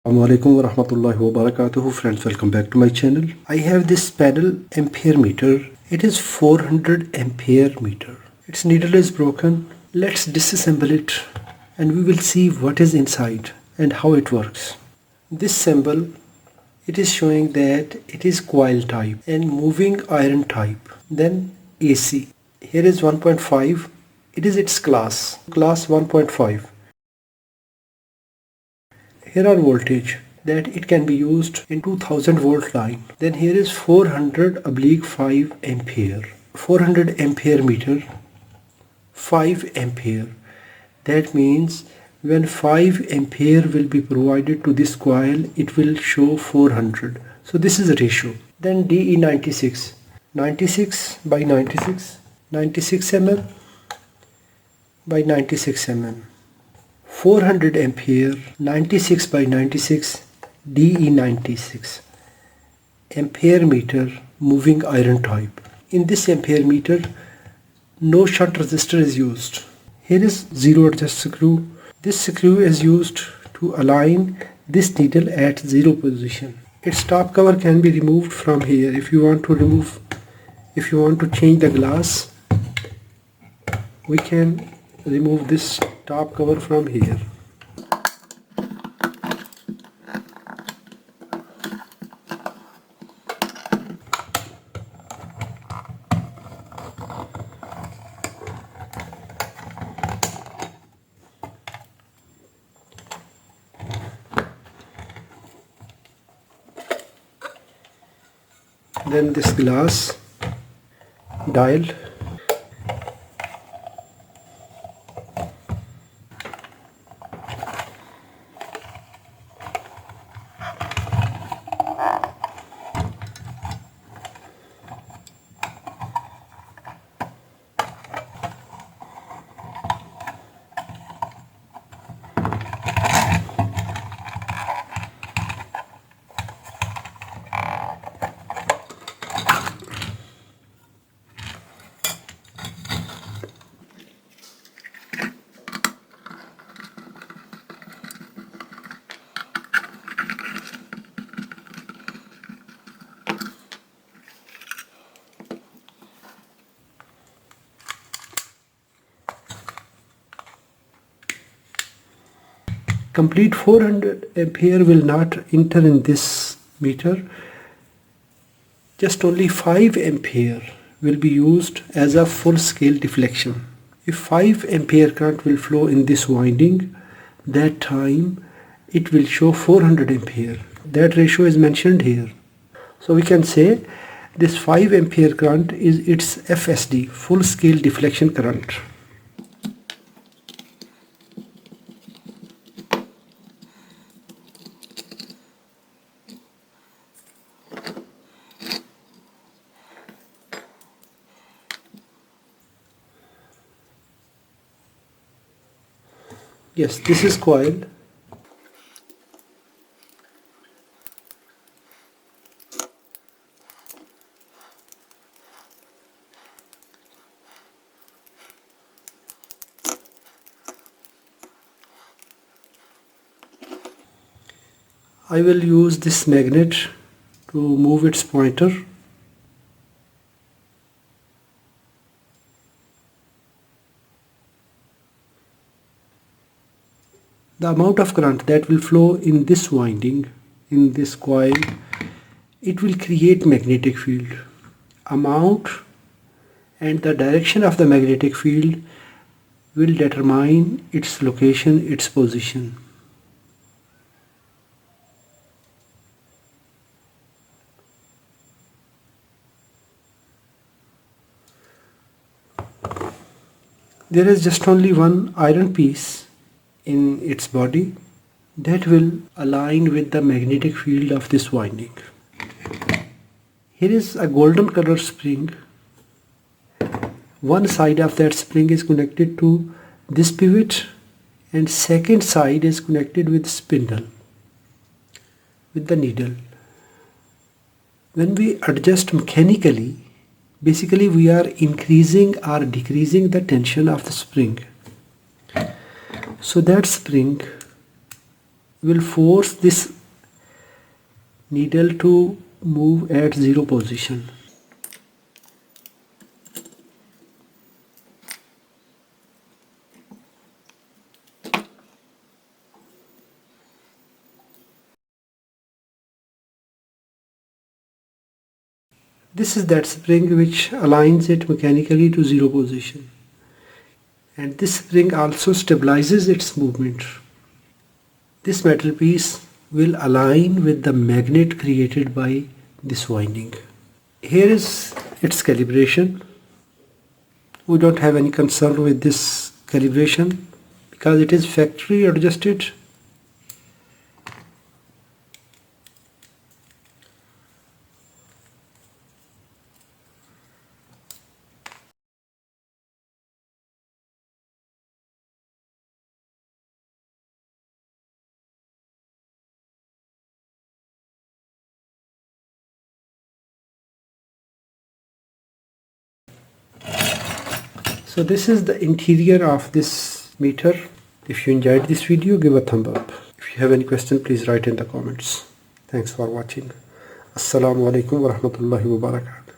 Assalamualaikum warahmatullahi wabarakatuh. Friends, welcome back to my channel. I have this pedal ampere meter. It is 400 ampere meter. Its needle is broken. Let's disassemble it and we will see what is inside and how it works. This symbol, it is showing that it is coil type and moving iron type. Then AC. Here is 1.5. It is its class 1.5. Here are voltage that it can be used in 2000 volt line. Then here is 400/5 ampere. 400 ampere meter, 5 ampere. That means when 5 ampere will be provided to this coil, it will show 400. So this is a ratio. Then DE96. 96 by 96. 96 mm by 96 mm. 400 ampere, 96 by 96, DE96. Ampere meter, moving iron type. In this ampere meter, no shunt resistor is used. Here is zero adjust screw. This screw is used to align this needle at zero position. Its top cover can be removed from here. If you want to change the glass, we can remove this top cover from here. Then this glass dial. Complete 400 ampere will not enter in this meter. Just only 5 ampere will be used as a full scale deflection. If 5 ampere current will flow in this winding, that time it will show 400 ampere. That ratio is mentioned here. So we can say this 5 ampere current is its FSD, full scale deflection current. Yes, this is coil. I will use this magnet to move its pointer. The amount of current that will flow in this winding, in this coil, it will create magnetic field. Amount and the direction of the magnetic field will determine its location, its position. There is just only one iron piece in its body that will align with the magnetic field of this winding. Here is a golden color spring. One side of that spring is connected to this pivot and second side is connected with spindle, with the needle. When we adjust mechanically, basically we are increasing or decreasing the tension of the spring. So that spring will force this needle to move at 0 position. This is that spring which aligns it mechanically to 0 position, and this spring also stabilizes its movement. This metal piece will align with the magnet created by this winding. Here is its calibration. We don't have any concern with this calibration because it is factory adjusted. So this is the interior of this meter. If you enjoyed this video, give a thumb up. If you have any question, please write in the comments. Thanks for watching. Assalamu alaikum wa rahmatullahi wa barakatuh.